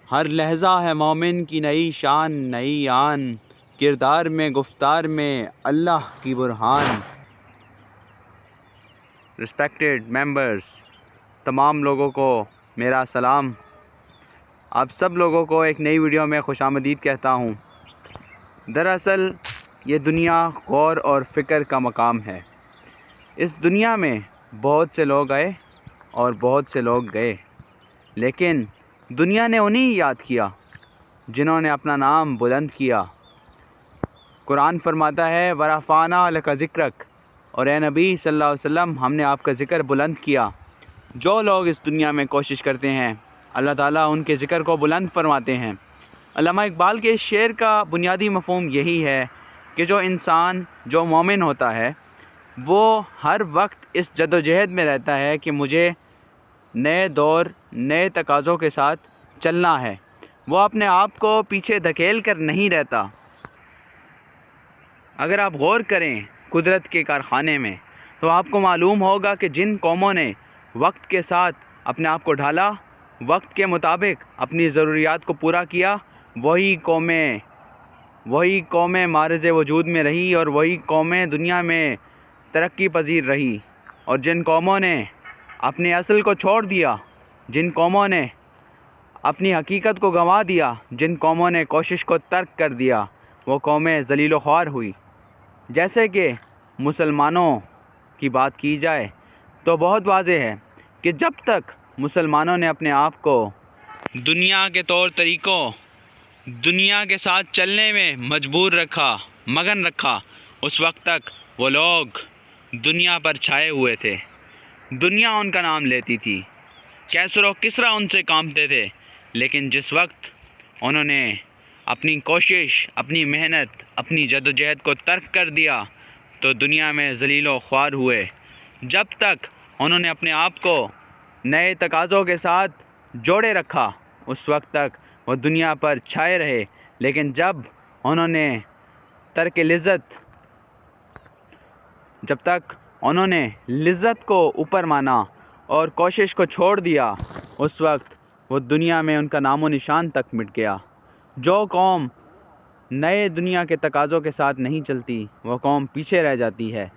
ہر لہجہ ہے مومن کی نئی شان نئی آن، کردار میں گفتار میں اللہ کی برہان۔ رسپیکٹڈ ممبرز، تمام لوگوں کو میرا سلام۔ آپ سب لوگوں کو ایک نئی ویڈیو میں خوش آمدید کہتا ہوں۔ دراصل یہ دنیا غور اور فکر کا مقام ہے۔ اس دنیا میں بہت سے لوگ آئے اور بہت سے لوگ گئے، لیکن دنیا نے انہیں یاد کیا جنہوں نے اپنا نام بلند کیا۔ قرآن فرماتا ہے وَرَفَعْنَا لَكَ ذِكْرَكَ، اور اے نبی صلی اللہ علیہ وسلم ہم نے آپ کا ذکر بلند کیا۔ جو لوگ اس دنیا میں کوشش کرتے ہیں اللہ تعالیٰ ان کے ذکر کو بلند فرماتے ہیں۔ علامہ اقبال کے اس شعر کا بنیادی مفہوم یہی ہے کہ جو انسان جو مومن ہوتا ہے وہ ہر وقت اس جد و جہد میں رہتا ہے کہ مجھے نئے دور نئے تقاضوں کے ساتھ چلنا ہے۔ وہ اپنے آپ کو پیچھے دھکیل کر نہیں رہتا۔ اگر آپ غور کریں قدرت کے کارخانے میں تو آپ کو معلوم ہوگا کہ جن قوموں نے وقت کے ساتھ اپنے آپ کو ڈھالا، وقت کے مطابق اپنی ضروریات کو پورا کیا، وہی قومیں معرض وجود میں رہی اور وہی قومیں دنیا میں ترقی پذیر رہی۔ اور جن قوموں نے اپنے اصل کو چھوڑ دیا، جن قوموں نے اپنی حقیقت کو گنوا دیا، جن قوموں نے کوشش کو ترک کر دیا، وہ قومیں ذلیل و خوار ہوئی۔ جیسے کہ مسلمانوں کی بات کی جائے تو بہت واضح ہے کہ جب تک مسلمانوں نے اپنے آپ کو دنیا کے طور طریقوں، دنیا کے ساتھ چلنے میں مجبور رکھا، مگن رکھا، اس وقت تک وہ لوگ دنیا پر چھائے ہوئے تھے۔ دنیا ان کا نام لیتی تھی، کیسر و کسریٰ ان سے کامتے تھے، لیکن جس وقت انہوں نے اپنی کوشش، اپنی محنت، اپنی جد و جہد کو ترک کر دیا تو دنیا میں ذلیل و خوار ہوئے۔ جب تک انہوں نے اپنے آپ کو نئے تقاضوں کے ساتھ جوڑے رکھا اس وقت تک وہ دنیا پر چھائے رہے، لیکن جب تک انہوں نے لذت کو اوپر مانا اور کوشش کو چھوڑ دیا اس وقت وہ دنیا میں ان کا نام و نشان تک مٹ گیا۔ جو قوم نئے دنیا کے تقاضوں کے ساتھ نہیں چلتی وہ قوم پیچھے رہ جاتی ہے۔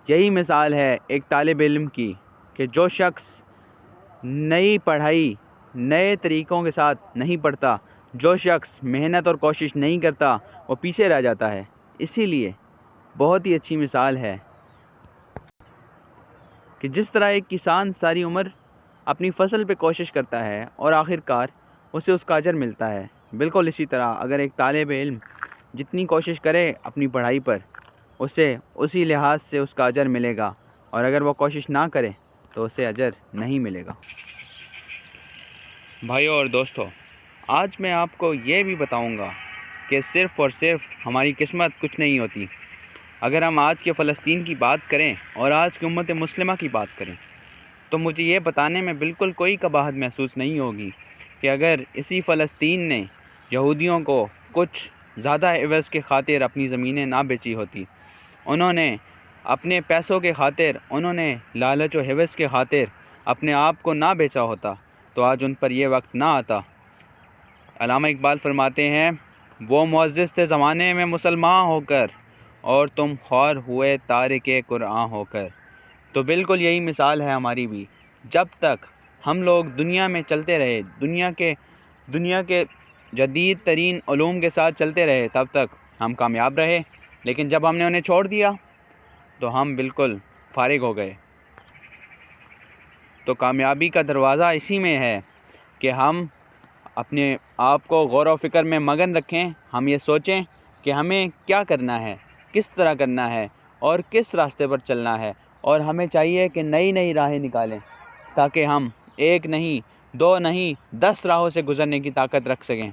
یہی مثال ہے ایک طالب علم کی کہ جو شخص نئی پڑھائی نئے طریقوں کے ساتھ نہیں پڑھتا، جو شخص محنت اور کوشش نہیں کرتا وہ پیچھے رہ جاتا ہے۔ اسی لیے بہت ہی اچھی مثال ہے کہ جس طرح ایک کسان ساری عمر اپنی فصل پہ کوشش کرتا ہے اور آخر کار اسے اس کا اجر ملتا ہے، بالکل اسی طرح اگر ایک طالب علم جتنی کوشش کرے اپنی پڑھائی پر اسے اسی لحاظ سے اس کا اجر ملے گا، اور اگر وہ کوشش نہ کرے تو اسے اجر نہیں ملے گا۔ بھائیوں اور دوستو، آج میں آپ کو یہ بھی بتاؤں گا کہ صرف اور صرف ہماری قسمت کچھ نہیں ہوتی۔ اگر ہم آج کے فلسطین کی بات کریں اور آج کی امت مسلمہ کی بات کریں تو مجھے یہ بتانے میں بالکل کوئی قباحت محسوس نہیں ہوگی کہ اگر اسی فلسطین نے یہودیوں کو کچھ زیادہ عوض کے خاطر اپنی زمینیں نہ بیچی ہوتی، انہوں نے اپنے پیسوں کے خاطر، انہوں نے لالچ و حوث کے خاطر اپنے آپ کو نہ بیچا ہوتا تو آج ان پر یہ وقت نہ آتا۔ علامہ اقبال فرماتے ہیں وہ معزز تھے زمانے میں مسلمان ہو کر، اور تم خوار ہوئے تارک قرآن ہو کر۔ تو بالکل یہی مثال ہے ہماری بھی۔ جب تک ہم لوگ دنیا میں چلتے رہے، دنیا کے جدید ترین علوم کے ساتھ چلتے رہے، تب تک ہم کامیاب رہے، لیکن جب ہم نے انہیں چھوڑ دیا تو ہم بالکل فارغ ہو گئے۔ تو کامیابی کا دروازہ اسی میں ہے کہ ہم اپنے آپ کو غور و فکر میں مگن رکھیں، ہم یہ سوچیں کہ ہمیں کیا کرنا ہے، کس طرح کرنا ہے اور کس راستے پر چلنا ہے، اور ہمیں چاہیے کہ نئی راہیں نکالیں تاکہ ہم ایک نہیں، دو نہیں، 10 راہوں سے گزرنے کی طاقت رکھ سکیں۔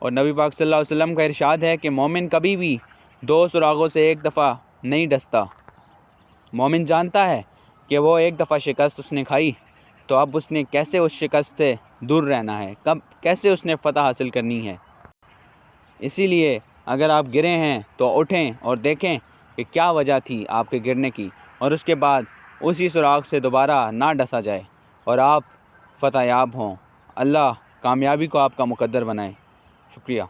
اور نبی پاک صلی اللہ علیہ وسلم کا ارشاد ہے کہ مومن کبھی بھی 2 سراغوں سے ایک دفعہ نہیں ڈستا۔ مومن جانتا ہے کہ وہ ایک دفعہ شکست اس نے کھائی تو اب اس نے کیسے اس شکست سے دور رہنا ہے، کیسے اس نے فتح حاصل کرنی ہے۔ اسی لیے اگر آپ گرے ہیں تو اٹھیں اور دیکھیں کہ کیا وجہ تھی آپ کے گرنے کی، اور اس کے بعد اسی سراغ سے دوبارہ نہ ڈسا جائے اور آپ فتح یاب ہوں۔ اللہ کامیابی کو آپ کا مقدر بنائے. شکریہ.